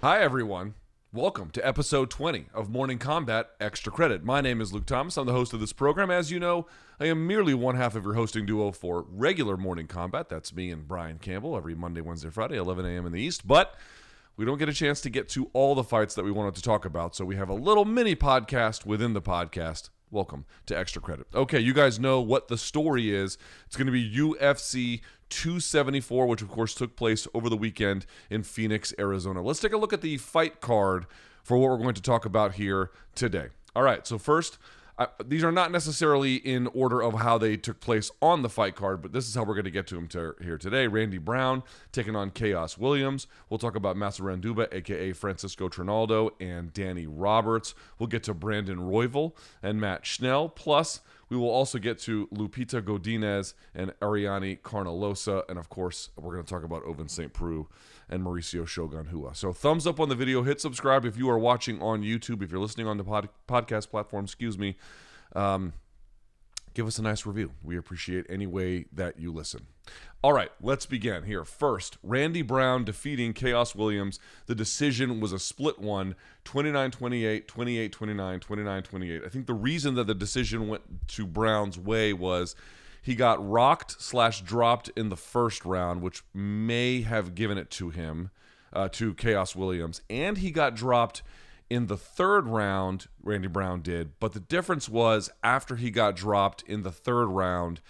Hi, everyone. Welcome to episode 20 of Morning Kombat Extra Credit. My name is Luke Thomas. I'm the host of this program. As you know, I am merely one half of your hosting duo for regular Morning Kombat. That's me and Brian Campbell every Monday, Wednesday, Friday, 11 a.m. in the East. But we don't get a chance to get to all the fights that we wanted to talk about, so we have a little mini podcast within the podcast. Welcome to Extra Credit. Okay, you guys know what the story is. It's going to be UFC 274, which of course took place over the weekend in Phoenix, Arizona. Let's take a look at the fight card for what we're going to talk about here today. All right, so first, these are not necessarily in order of how they took place on the fight card, but this is how we're going to get to them here today. Randy Brown taking on Khaos Williams. We'll talk about Massaranduba, a.k.a. Francisco Trinaldo, and Danny Roberts. We'll get to Brandon Royval and Matt Schnell. Plus, we will also get to Lupita Godinez and Ariane Carnelossi. And, of course, we're going to talk about Ovince Preux and Mauricio Shogun Hua. So thumbs up on the video. Hit subscribe if you are watching on YouTube. If you're listening on the podcast platform, give us a nice review. We appreciate any way that you listen. All right, let's begin here. First, Randy Brown defeating Khaos Williams. The decision was a split one, 29-28, 28-29, 29-28. I think the reason that the decision went to Brown's way was he got rocked/dropped in the first round, which may have given it to him, to Khaos Williams, and he got dropped in the third round, Randy Brown did, but the difference was after he got dropped in the third round,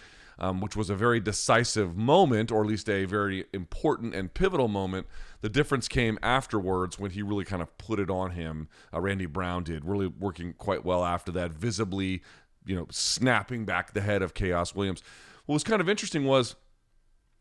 which was a very decisive moment, or at least a very important and pivotal moment, the difference came afterwards when he really kind of put it on him. Randy Brown did, really working quite well after that, visibly, snapping back the head of Khaos Williams. What was kind of interesting was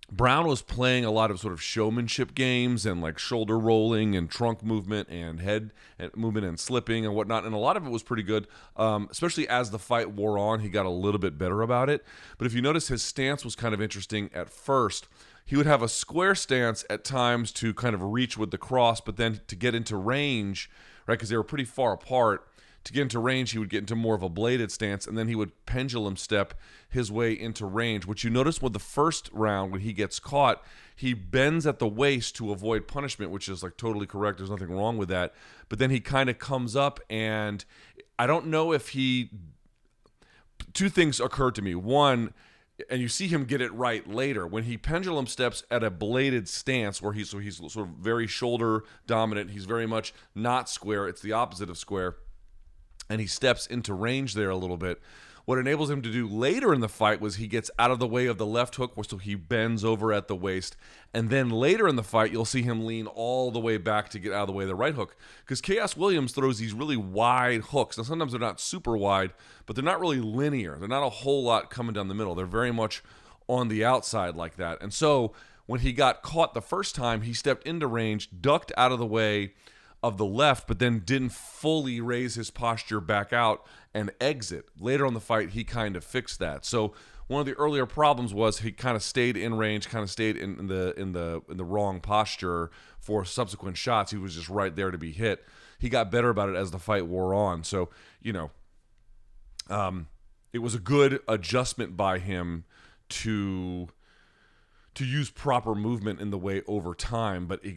Brown was playing a lot of sort of showmanship games and like shoulder rolling and trunk movement and head movement and slipping and whatnot. And a lot of it was pretty good, especially as the fight wore on. He got a little bit better about it. But if you notice, his stance was kind of interesting at first. He would have a square stance at times to kind of reach with the cross, but then to get into range, right, because they were pretty far apart, to get into range, he would get into more of a bladed stance, and then he would pendulum step his way into range, which you notice with the first round when he gets caught, he bends at the waist to avoid punishment, which is like totally correct. There's nothing wrong with that. But then he kind of comes up, and I don't know if two things occurred to me. One, and you see him get it right later, when he pendulum steps at a bladed stance where he's sort of very shoulder dominant, he's very much not square, it's the opposite of square, and he steps into range there a little bit. What enables him to do later in the fight was he gets out of the way of the left hook, so he bends over at the waist. And then later in the fight, you'll see him lean all the way back to get out of the way of the right hook. Because Khaos Williams throws these really wide hooks. Now, sometimes they're not super wide, but they're not really linear. They're not a whole lot coming down the middle. They're very much on the outside like that. And so when he got caught the first time, he stepped into range, ducked out of the way of the left, but then didn't fully raise his posture back out and exit. Later on the fight, he kind of fixed that. So one of the earlier problems was he kind of stayed in range, kind of stayed in the wrong posture for subsequent shots. He was just right there to be hit. He got better about it as the fight wore on. So, it was a good adjustment by him to use proper movement in the way over time, but he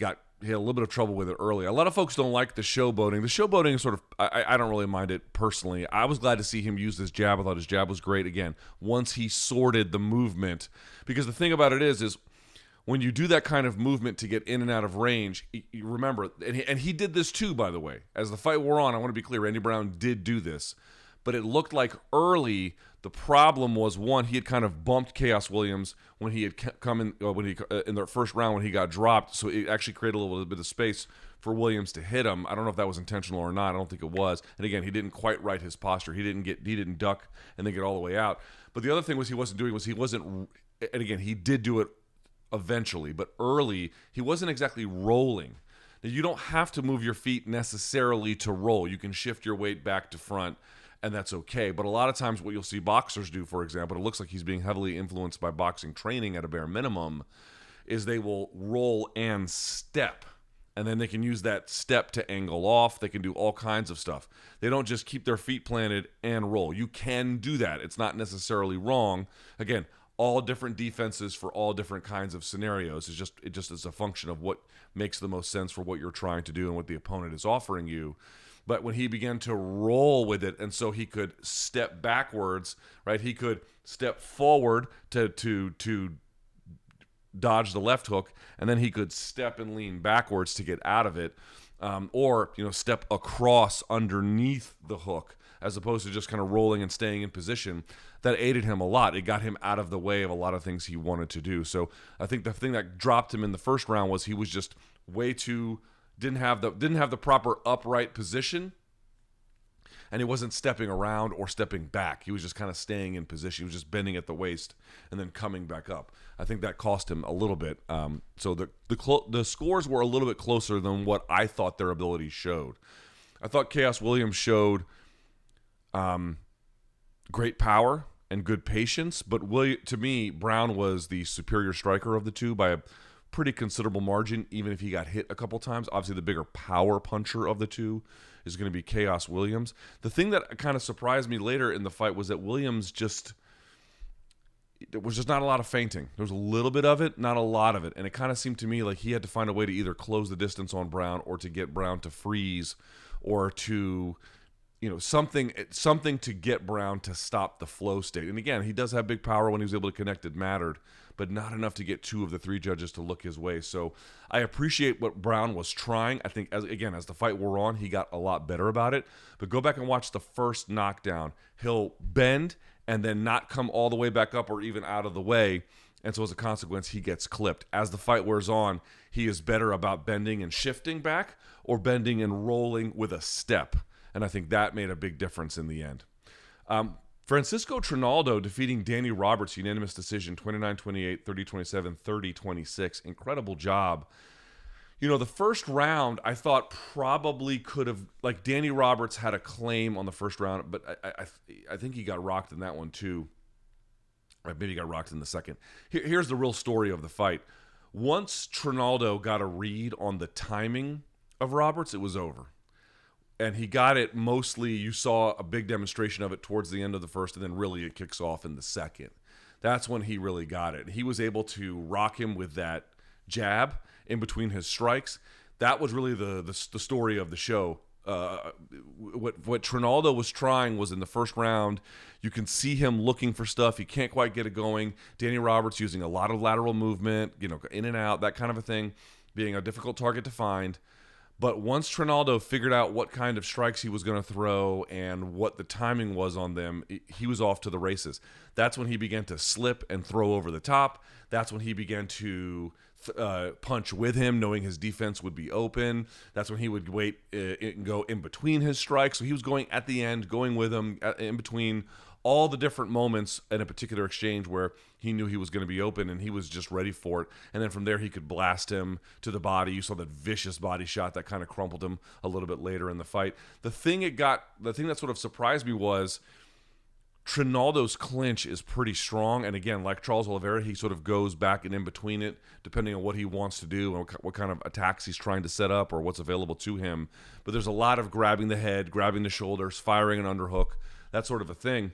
had a little bit of trouble with it early. A lot of folks don't like the showboating. The showboating is sort of, I don't really mind it personally. I was glad to see him use his jab. I thought his jab was great, again, once he sorted the movement. Because the thing about it is when you do that kind of movement to get in and out of range, you remember, and he did this too, by the way. As the fight wore on, I want to be clear, Randy Brown did do this. But it looked like early, the problem was, one, he had kind of bumped Khaos Williams when he had come in, in the first round when he got dropped. So it actually created a little bit of space for Williams to hit him. I don't know if that was intentional or not. I don't think it was. And again, he didn't quite right his posture. He didn't duck and then get all the way out. But the other thing he wasn't, and again, he did do it eventually, but early, he wasn't exactly rolling. Now, you don't have to move your feet necessarily to roll. You can shift your weight back to front, and that's okay. But a lot of times what you'll see boxers do, for example, it looks like he's being heavily influenced by boxing training at a bare minimum, is they will roll and step. And then they can use that step to angle off. They can do all kinds of stuff. They don't just keep their feet planted and roll. You can do that. It's not necessarily wrong. Again, all different defenses for all different kinds of scenarios. It just is a function of what makes the most sense for what you're trying to do and what the opponent is offering you. But when he began to roll with it, and so he could step backwards, right? He could step forward to dodge the left hook, and then he could step and lean backwards to get out of it, or step across underneath the hook, as opposed to just kind of rolling and staying in position. That aided him a lot. It got him out of the way of a lot of things he wanted to do. So I think the thing that dropped him in the first round was he was just way too didn't have the proper upright position, and he wasn't stepping around or stepping back. He was just kind of staying in position. He was just bending at the waist and then coming back up. I think that cost him a little bit. So the scores were a little bit closer than what I thought their ability showed. I thought Khaos Williams showed great power and good patience, but to me, Brown was the superior striker of the two by a pretty considerable margin, even if he got hit a couple times. Obviously, the bigger power puncher of the two is going to be Khaos Williams. The thing that kind of surprised me later in the fight was that Williams there was just not a lot of feinting. There was a little bit of it, not a lot of it. And it kind of seemed to me like he had to find a way to either close the distance on Brown or to get Brown to freeze or to something to get Brown to stop the flow state. And again, he does have big power. When he was able to connect, it mattered, but not enough to get two of the three judges to look his way. So I appreciate what Brown was trying. I think, as the fight wore on, he got a lot better about it. But go back and watch the first knockdown. He'll bend and then not come all the way back up or even out of the way. And so as a consequence, he gets clipped. As the fight wears on, he is better about bending and shifting back or bending and rolling with a step. And I think that made a big difference in the end. Francisco Trinaldo defeating Danny Roberts, unanimous decision, 29-28, 30-27, 30-26. Incredible job. The first round I thought probably could have, Danny Roberts had a claim on the first round, but I think he got rocked in that one too. Or maybe he got rocked in the second. Here's the real story of the fight. Once Trinaldo got a read on the timing of Roberts, it was over. And he got it mostly, you saw a big demonstration of it towards the end of the first, and then really it kicks off in the second. That's when he really got it. He was able to rock him with that jab in between his strikes. That was really the story of the show. What Trinaldo was trying was in the first round, you can see him looking for stuff. He can't quite get it going. Danny Roberts using a lot of lateral movement, in and out, that kind of a thing, being a difficult target to find. But once Trinaldo figured out what kind of strikes he was going to throw and what the timing was on them, he was off to the races. That's when he began to slip and throw over the top. That's when he began to punch with him, knowing his defense would be open. That's when he would wait and go in between his strikes. So he was going at the end, going with him in between all the different moments in a particular exchange where he knew he was going to be open and he was just ready for it. And then from there, he could blast him to the body. You saw that vicious body shot that kind of crumpled him a little bit later in the fight. The thing that sort of surprised me was Trinaldo's clinch is pretty strong. And again, like Charles Oliveira, he sort of goes back and in between it, depending on what he wants to do and what kind of attacks he's trying to set up or what's available to him. But there's a lot of grabbing the head, grabbing the shoulders, firing an underhook, that sort of a thing.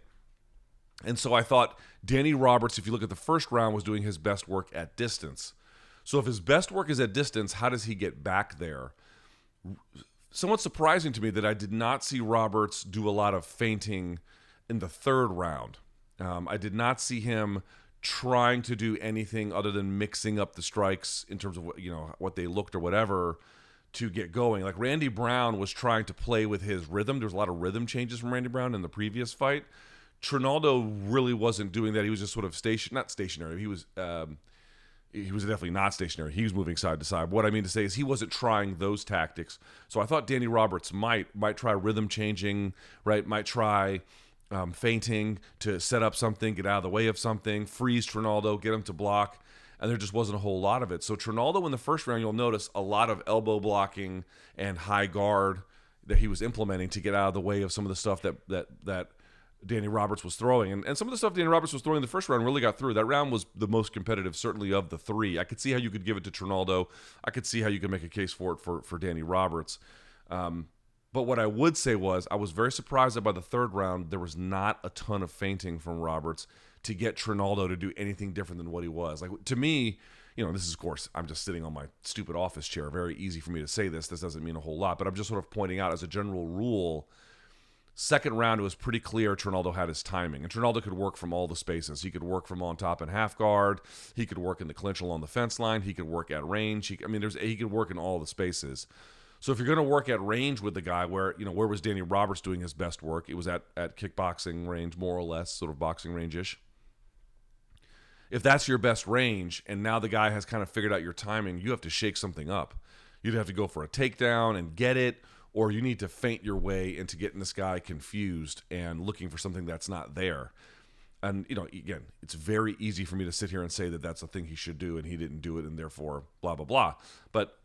And so I thought Danny Roberts, if you look at the first round, was doing his best work at distance. So if his best work is at distance, how does he get back there? Somewhat surprising to me that I did not see Roberts do a lot of feinting in the third round. I did not see him trying to do anything other than mixing up the strikes in terms of what they looked or whatever to get going. Like Randy Brown was trying to play with his rhythm. There was a lot of rhythm changes from Randy Brown in the previous fight. Trinaldo really wasn't doing that. He was just sort of not stationary. He was definitely not stationary. He was moving side to side. What I mean to say is he wasn't trying those tactics. So I thought Danny Roberts might try rhythm changing, right? Might try feinting to set up something, get out of the way of something, freeze Trinaldo, get him to block, and there just wasn't a whole lot of it. So Trinaldo in the first round, you'll notice a lot of elbow blocking and high guard that he was implementing to get out of the way of some of the stuff that Danny Roberts was throwing. And some of the stuff Danny Roberts was throwing in the first round really got through. That round was the most competitive, certainly, of the three. I could see how you could give it to Trinaldo. I could see how you could make a case for it for Danny Roberts. But what I would say was I was very surprised that by the third round, there was not a ton of feinting from Roberts. to get Trinaldo to do anything different than what he was. Like, to me, this is, of course, I'm just sitting on my stupid office chair. Very easy for me to say this. This doesn't mean a whole lot, but I'm just sort of pointing out as a general rule, second round, it was pretty clear Trinaldo had his timing. And Trinaldo could work from all the spaces. He could work from on top and half guard. He could work in the clinch along the fence line. He could work at range. He could work in all the spaces. So if you're going to work at range with the guy, where was Danny Roberts doing his best work? It was at kickboxing range, more or less, sort of boxing range-ish. If that's your best range, and now the guy has kind of figured out your timing, you have to shake something up. You'd have to go for a takedown and get it, or you need to feint your way into getting this guy confused and looking for something that's not there. And, again, it's very easy for me to sit here and say that that's a thing he should do and he didn't do it and therefore blah, blah, blah. But,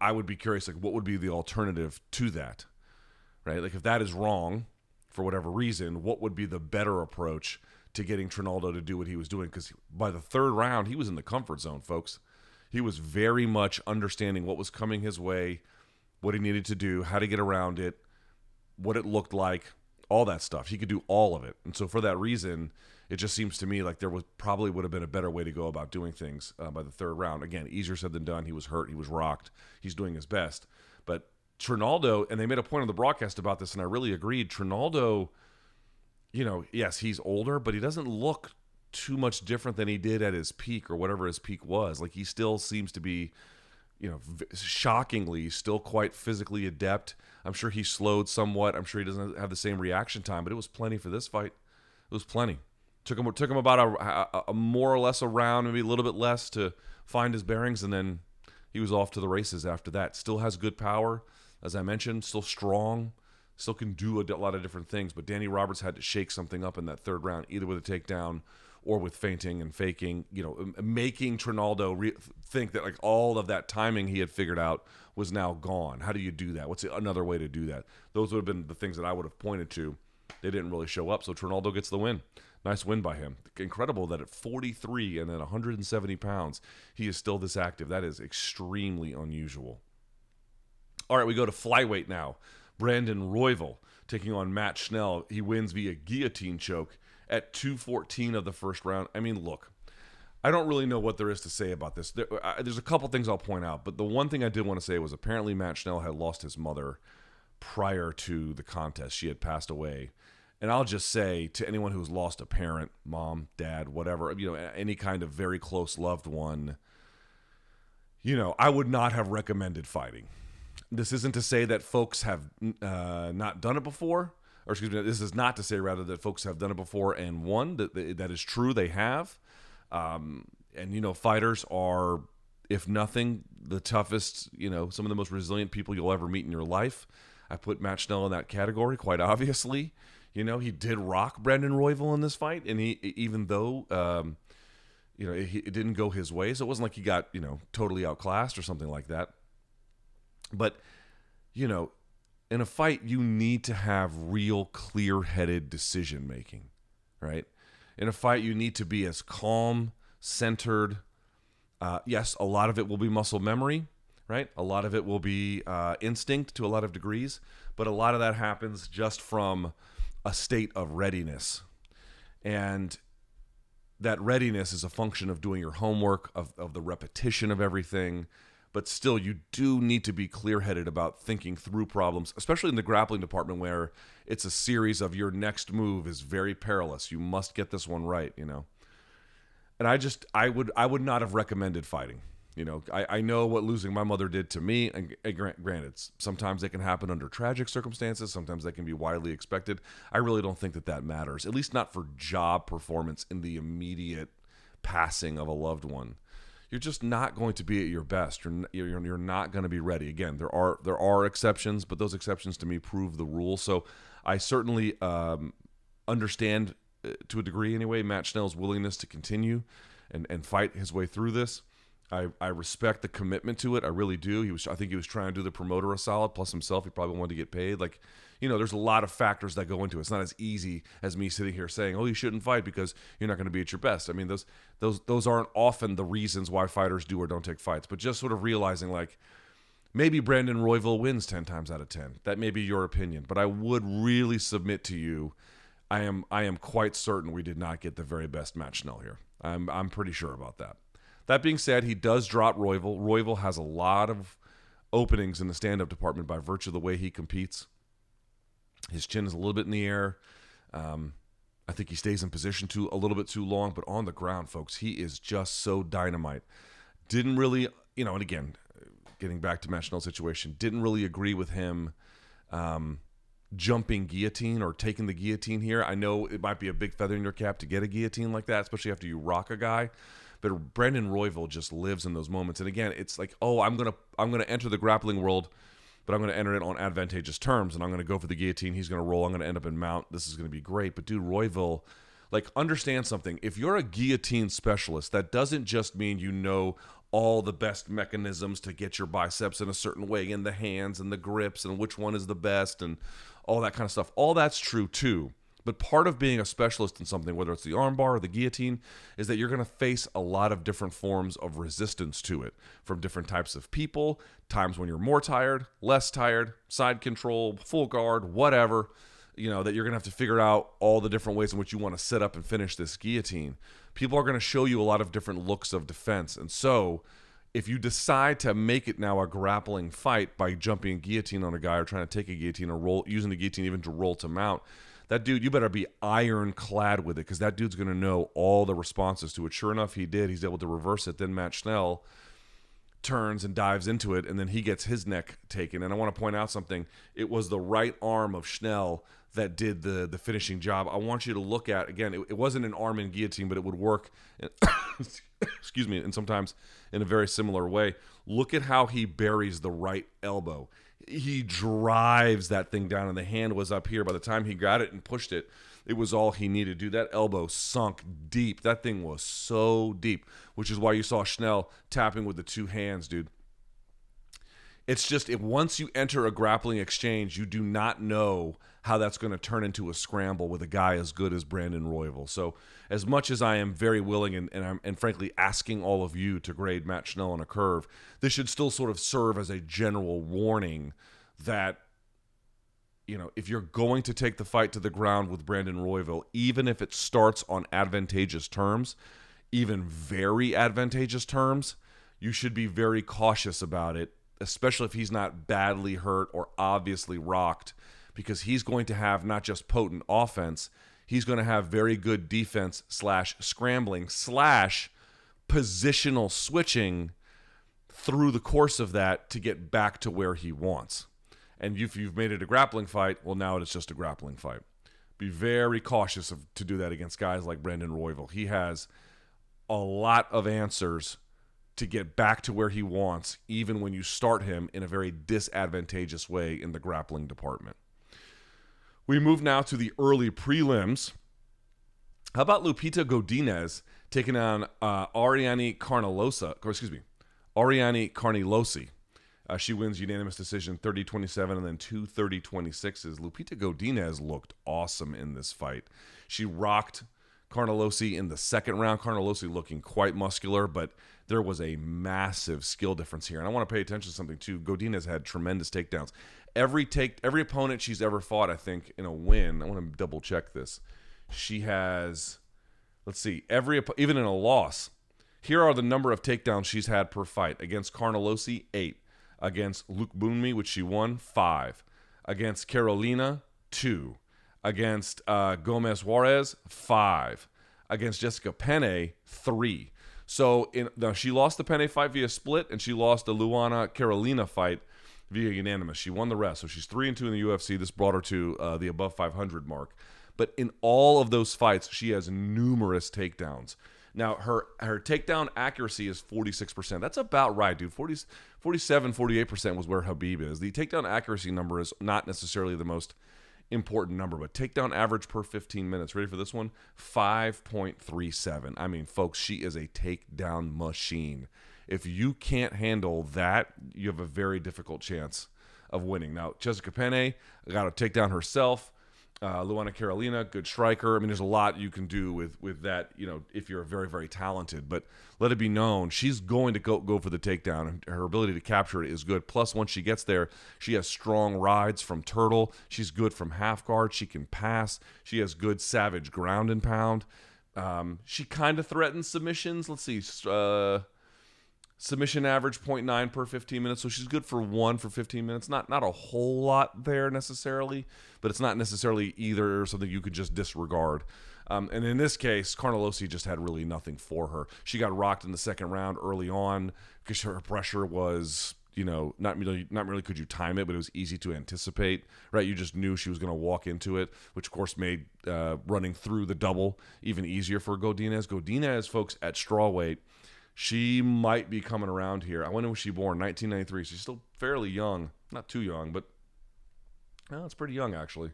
I would be curious, like, what would be the alternative to that, right? Like, if that is wrong for whatever reason, what would be the better approach to getting Trinaldo to do what he was doing? Because by the third round, he was in the comfort zone, folks. He was very much understanding what was coming his way, what he needed to do, how to get around it, what it looked like, all that stuff. He could do all of it. And so for that reason, it just seems to me like there would have been a better way to go about doing things by the third round. Again, easier said than done. He was hurt. He was rocked. He's doing his best. But Trinaldo, and they made a point on the broadcast about this, and I really agreed. Trinaldo, yes, he's older, but he doesn't look too much different than he did at his peak or whatever his peak was. Like, he still seems to be, shockingly still quite physically adept. I'm sure he slowed somewhat. I'm sure he doesn't have the same reaction time, but it was plenty for this fight. It was plenty. Took him about a more or less a round, maybe a little bit less, to find his bearings, and then he was off to the races after that. Still has good power, as I mentioned, still strong, still can do a lot of different things, but Danny Roberts had to shake something up in that third round, either with a takedown or with feinting and faking, making Trinaldo think that, like, all of that timing he had figured out was now gone. How do you do that? What's another way to do that? Those would have been the things that I would have pointed to. They didn't really show up, so Trinaldo gets the win. Nice win by him. Incredible that at 43 and at 170 pounds, he is still this active. That is extremely unusual. All right, we go to flyweight now. Brandon Royval taking on Matt Schnell. He wins via guillotine choke at 2:14 of the first round. I mean, look, I don't really know what there is to say about this. There's a couple things I'll point out, but the one thing I did want to say was apparently Matt Schnell had lost his mother prior to the contest. She had passed away. And I'll just say to anyone who's lost a parent, mom, dad, whatever, any kind of very close loved one, I would not have recommended fighting. This isn't to say that folks have not done it before. Or excuse me, this is not to say, rather, that folks have done it before and won. That is true, they have. And fighters are, if nothing, the toughest, some of the most resilient people you'll ever meet in your life. I put Matt Schnell in that category, quite obviously. He did rock Brandon Royval in this fight, and even though, it didn't go his way, so it wasn't like he got, totally outclassed or something like that. But, in a fight, you need to have real clear-headed decision-making, right? In a fight, you need to be as calm, centered. Yes, a lot of it will be muscle memory, right? A lot of it will be instinct to a lot of degrees, but a lot of that happens just from a state of readiness. And that readiness is a function of doing your homework, of the repetition of everything. But still, you do need to be clear-headed about thinking through problems, especially in the grappling department where it's a series of your next move is very perilous. You must get this one right, And I would not have recommended fighting. I know what losing my mother did to me, and granted, sometimes they can happen under tragic circumstances. Sometimes they can be widely expected. I really don't think that matters, at least not for job performance in the immediate passing of a loved one. You're just not going to be at your best. You're not going to be ready. Again, there are exceptions, but those exceptions to me prove the rule. So I certainly understand, to a degree anyway, Matt Schnell's willingness to continue and fight his way through this. I respect the commitment to it. I really do. I think he was trying to do the promoter a solid, plus himself. He probably wanted to get paid. There's a lot of factors that go into it. It's not as easy as me sitting here saying, "Oh, you shouldn't fight because you're not going to be at your best." I mean, those aren't often the reasons why fighters do or don't take fights. But just sort of realizing, maybe Brandon Royval wins 10 times out of 10. That may be your opinion, but I would really submit to you, I am quite certain we did not get the very best Matt Schnell here. I'm pretty sure about that. That being said, he does drop Royval. Royval has a lot of openings in the stand-up department by virtue of the way he competes. His chin is a little bit in the air. I think he stays in position a little bit too long, but on the ground, folks, he is just so dynamite. Didn't really, and again, getting back to Matt Schnell's situation, didn't really agree with him jumping guillotine or taking the guillotine here. I know it might be a big feather in your cap to get a guillotine like that, especially after you rock a guy. But Brandon Royval just lives in those moments. And again, it's like, I'm gonna enter the grappling world, but I'm gonna enter it on advantageous terms, and I'm gonna go for the guillotine. He's gonna roll. I'm gonna end up in mount. This is gonna be great. But dude, Royval, understand something. If you're a guillotine specialist, that doesn't just mean you know all the best mechanisms to get your biceps in a certain way, in the hands and the grips and which one is the best and all that kind of stuff. All that's true too. But part of being a specialist in something, whether it's the armbar or the guillotine, is that you're going to face a lot of different forms of resistance to it from different types of people, times when you're more tired, less tired, side control, full guard, whatever, that you're going to have to figure out all the different ways in which you want to set up and finish this guillotine. People are going to show you a lot of different looks of defense. And so if you decide to make it now a grappling fight by jumping a guillotine on a guy or trying to take a guillotine or using the guillotine even to roll to mount, that dude, you better be ironclad with it, because that dude's going to know all the responses to it. Sure enough, he did. He's able to reverse it. Then Matt Schnell turns and dives into it, and then he gets his neck taken. And I want to point out something. It was the right arm of Schnell that did the finishing job. I want you to look at, again, it wasn't an arm in guillotine, but it would work, excuse me, and sometimes in a very similar way. Look at how he buries the right elbow. He drives that thing down, and the hand was up here. By the time he got it and pushed it, it was all he needed to do. That elbow sunk deep. That thing was so deep, which is why you saw Schnell tapping with the two hands, dude. It's just, if once you enter a grappling exchange, you do not know how that's going to turn into a scramble with a guy as good as Brandon Royval. So as much as I am very willing and frankly asking all of you to grade Matt Schnell on a curve, this should still sort of serve as a general warning that, if you're going to take the fight to the ground with Brandon Royval, even if it starts on advantageous terms, even very advantageous terms, you should be very cautious about it, especially if he's not badly hurt or obviously rocked, because he's going to have not just potent offense, he's going to have very good defense / scrambling / positional switching through the course of that to get back to where he wants. And if you've made it a grappling fight, well, now it's just a grappling fight. Be very cautious to do that against guys like Brandon Royval. He has a lot of answers to get back to where he wants, even when you start him in a very disadvantageous way in the grappling department. We move now to the early prelims. How about Lupita Godinez taking on Ariane Carnelossi? She wins unanimous decision 30-27 and then 2 30-26s. Lupita Godinez looked awesome in this fight. She rocked Carnelossi in the second round. Carnelossi looking quite muscular, but there was a massive skill difference here. And I want to pay attention to something too. Godinez had tremendous takedowns. Every opponent she's ever fought, I think, in a win, I want to double check this. She has, even in a loss, here are the number of takedowns she's had per fight. Against Carnelossi, 8. Against Luke Bunmi, which she won, 5. Against Carolina, 2. Against Gomez Juarez, 5. Against Jessica Penne, 3. So she lost the Penne fight via split, and she lost the Luana Carolina fight via unanimous. She won the rest. So she's 3-2 in the UFC. This brought her to the above 500 mark. But in all of those fights, she has numerous takedowns. Now, her takedown accuracy is 46%. That's about right, dude. 47, 48% was where Habib is. The takedown accuracy number is not necessarily the most important number, but takedown average per 15 minutes. Ready for this one? 5.37. I mean, folks, she is a takedown machine. If you can't handle that, you have a very difficult chance of winning. Now, Jessica Penne got to take down herself. Luana Carolina, good striker. I mean, there's a lot you can do with that, if you're very, very talented. But let it be known, she's going to go for the takedown, and her ability to capture it is good. Plus, once she gets there, she has strong rides from turtle. She's good from half guard. She can pass. She has good savage ground and pound. She kind of threatens submissions. Let's see. Submission average 0.9 per 15 minutes, so she's good for 1 for 15 minutes. Not a whole lot there necessarily, but it's not necessarily either something you could just disregard. And in this case, Carnelossi just had really nothing for her. She got rocked in the second round early on because her pressure was, not really could you time it, but it was easy to anticipate, right? You just knew she was going to walk into it, which of course made running through the double even easier for Godinez. Godinez, folks, at strawweight, she might be coming around here. When was she born? 1993. She's still fairly young. Not too young, but it's pretty young, actually.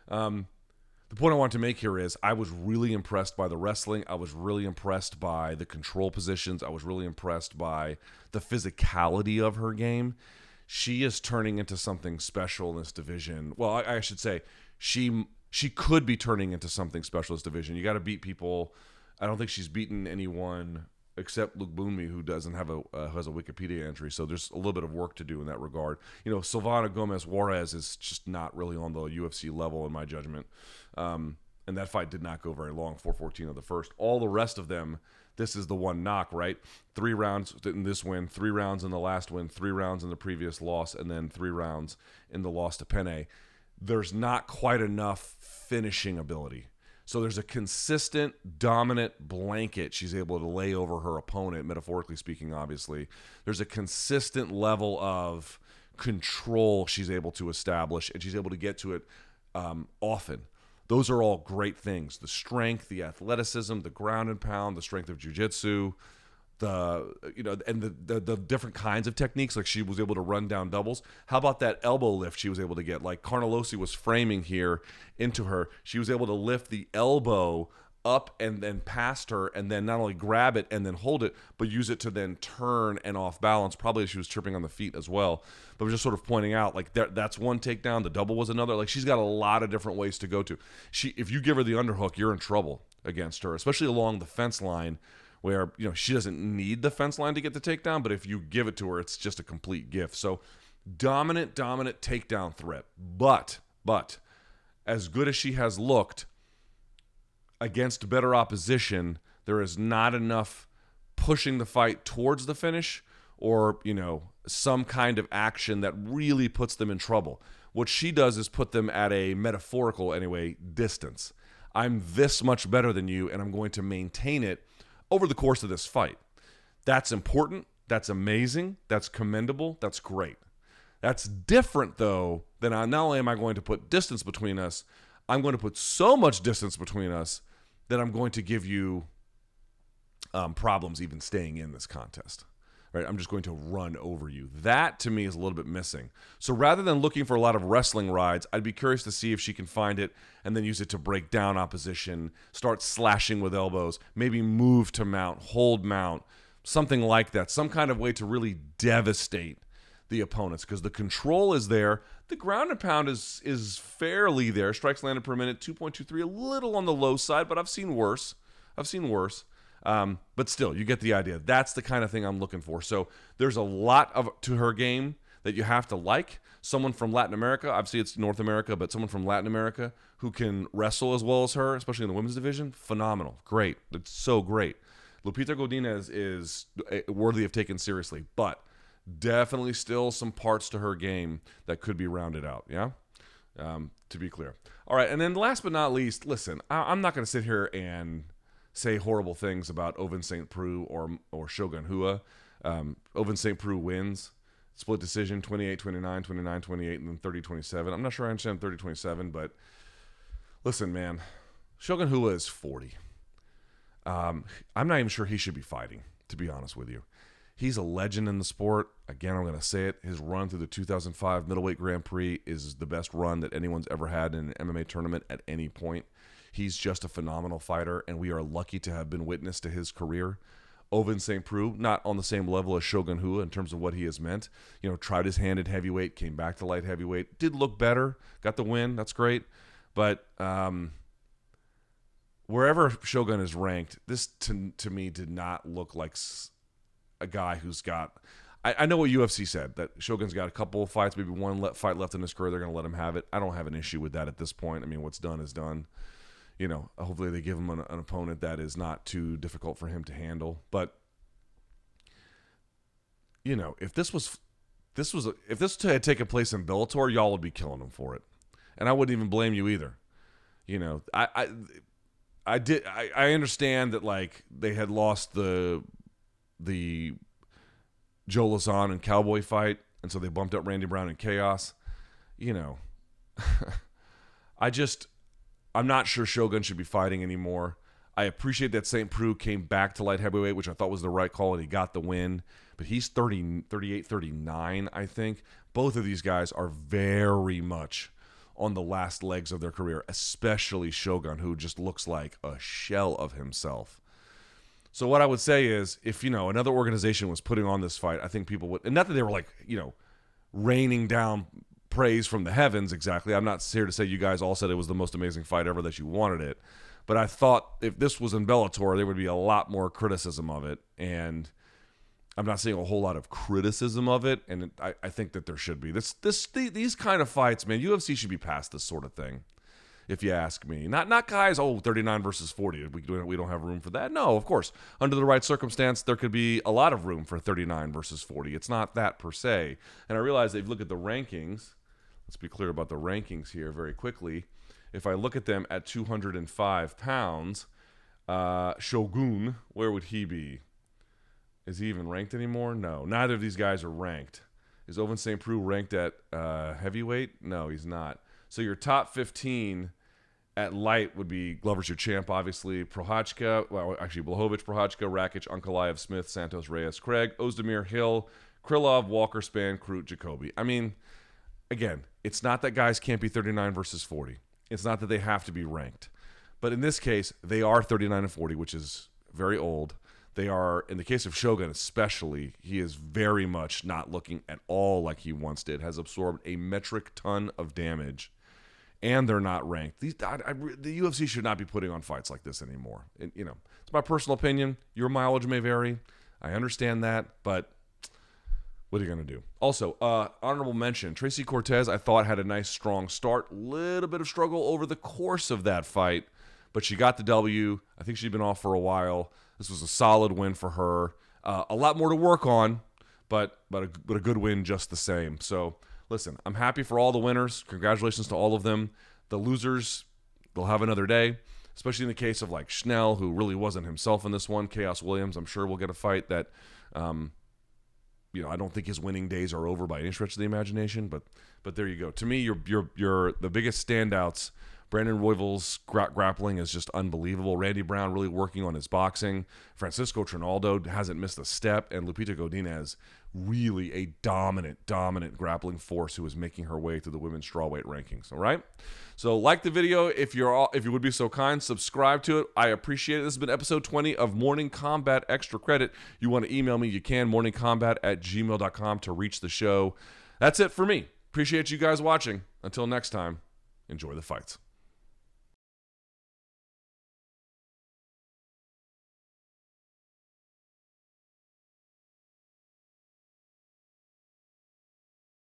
The point I want to make here is I was really impressed by the wrestling. I was really impressed by the control positions. I was really impressed by the physicality of her game. She is turning into something special in this division. Well, I should say she could be turning into something special in this division. You got to beat people. I don't think she's beaten anyone except Luke Boonmi, who doesn't have has a Wikipedia entry. So there's a little bit of work to do in that regard. Silvana Gomez Juarez is just not really on the UFC level in my judgment. And that fight did not go very long, 4:14 of the first. All the rest of them, this is the one knock, right? 3 rounds in this win, 3 rounds in the last win, 3 rounds in the previous loss, and then 3 rounds in the loss to Penne. There's not quite enough finishing ability. So there's a consistent, dominant blanket she's able to lay over her opponent, metaphorically speaking, obviously. There's a consistent level of control she's able to establish, and she's able to get to it often. Those are all great things. The strength, the athleticism, the ground and pound, the strength of jiu-jitsu, the different kinds of techniques, like she was able to run down doubles. How about that elbow lift she was able to get? Like Carnelossi was framing here into her. She was able to lift the elbow up and then past her, and then not only grab it and then hold it, but use it to then turn and off balance. Probably she was tripping on the feet as well. But we're just sort of pointing out, like, that's one takedown. The double was another. Like, she's got a lot of different ways to go to. If you give her the underhook, you're in trouble against her, especially along the fence line, where she doesn't need the fence line to get the takedown, but if you give it to her, it's just a complete gift. So dominant takedown threat. But as good as she has looked against better opposition, there is not enough pushing the fight towards the finish or some kind of action that really puts them in trouble. What she does is put them at a metaphorical, anyway, distance. I'm this much better than you, and I'm going to maintain it over the course of this fight. That's important. That's amazing. That's commendable. That's great. That's different, though, than not only am I going to put distance between us, I'm going to put so much distance between us that I'm going to give you problems even staying in this contest. Right? I'm just going to run over you. That, to me, is a little bit missing. So rather than looking for a lot of wrestling rides, I'd be curious to see if she can find it and then use it to break down opposition, start slashing with elbows, maybe move to mount, hold mount, something like that. Some kind of way to really devastate the opponents, because the control is there. The ground and pound is fairly there. Strikes landed per minute, 2.23, a little on the low side, but I've seen worse. But still, you get the idea. That's the kind of thing I'm looking for. So there's a lot to her game that you have to like. Someone from Latin America, obviously it's North America, but someone from Latin America who can wrestle as well as her, especially in the women's division, phenomenal. Great. It's so great. Lupita Godinez is worthy of taken seriously, but definitely still some parts to her game that could be rounded out, yeah? To be clear. All right, and then last but not least, listen, I'm not going to sit here and say horrible things about Ovince St. Preux or Shogun Hua. Ovince St. Preux wins. Split decision, 28-29, 29-28, and then 30-27. I'm not sure I understand 30-27, but listen, man, Shogun Hua is 40. I'm not even sure he should be fighting, to be honest with you. He's a legend in the sport. Again, I'm going to say it. His run through the 2005 Middleweight Grand Prix is the best run that anyone's ever had in an MMA tournament at any point. He's just a phenomenal fighter, and we are lucky to have been witness to his career. Ovince St. Preux, not on the same level as Shogun Hua in terms of what he has meant. Tried his hand at heavyweight, came back to light heavyweight, did look better, got the win, that's great. But wherever Shogun is ranked, this to me did not look like a guy who's got. I know what UFC said, that Shogun's got a couple of fights, maybe one fight left in his career. They're going to let him have it. I don't have an issue with that at this point. I mean, what's done is done. Hopefully they give him an opponent that is not too difficult for him to handle. But if this had taken place in Bellator, y'all would be killing him for it, and I wouldn't even blame you either. I understand that like they had lost the Joe Lazon and Cowboy fight, and so they bumped up Randy Brown and Khaos. I'm not sure Shogun should be fighting anymore. I appreciate that St. Preux came back to light heavyweight, which I thought was the right call, and he got the win. But he's 38, 39, I think. Both of these guys are very much on the last legs of their career, especially Shogun, who just looks like a shell of himself. So what I would say is, if, another organization was putting on this fight, I think people would, and not that they were like, raining down praise from the heavens exactly. I'm not here to say you guys all said it was the most amazing fight ever, that you wanted it. But I thought if this was in Bellator, there would be a lot more criticism of it. And I'm not seeing a whole lot of criticism of it. And I think that there should be. These kind of fights, man, UFC should be past this sort of thing, if you ask me. Not guys, 39 versus 40. We don't have room for that. No, of course. Under the right circumstance, there could be a lot of room for 39 versus 40. It's not that per se. And I realize that if you look at the rankings, let's be clear about the rankings here very quickly. If I look at them at 205 pounds, Shogun, where would he be? Is he even ranked anymore? No, neither of these guys are ranked. Is Ovince St. Preux ranked at heavyweight? No, he's not. So your top 15 at light would be Glover's your champ, obviously. Blachowicz, Prochazka, Rakic, Ankalaev, Smith, Santos, Reyes, Craig, Ozdemir, Hill, Krylov, Walker, Spann, Crute, Jacoby. I mean, again, it's not that guys can't be 39 versus 40. It's not that they have to be ranked. But in this case, they are 39 and 40, which is very old. They are, in the case of Shogun especially, he is very much not looking at all like he once did, has absorbed a metric ton of damage, and they're not ranked. The UFC should not be putting on fights like this anymore. And, it's my personal opinion. Your mileage may vary. I understand that, but what are you going to do? Also, honorable mention, Tracy Cortez, I thought had a nice, strong start. Little bit of struggle over the course of that fight, but she got the W. I think she'd been off for a while. This was a solid win for her. A lot more to work on, but a good win just the same. So, listen, I'm happy for all the winners. Congratulations to all of them. The losers, they'll have another day, especially in the case of like Schnell, who really wasn't himself in this one. Khaos Williams, I'm sure, will get a fight that I don't think his winning days are over by any stretch of the imagination, but there you go. To me, you're the biggest standouts. Brandon Royval's grappling is just unbelievable. Randy Brown really working on his boxing. Francisco Trinaldo hasn't missed a step, and Lupita Godinez, really a dominant grappling force who is making her way through the women's strawweight rankings. All right, so like the video if you would be so kind, subscribe to it. I appreciate it. This has been episode 20 of Morning Kombat Extra Credit. You want to email me, you can, morningkombat@gmail.com to reach the show. That's it for me. Appreciate you guys watching. Until next time, enjoy the fights.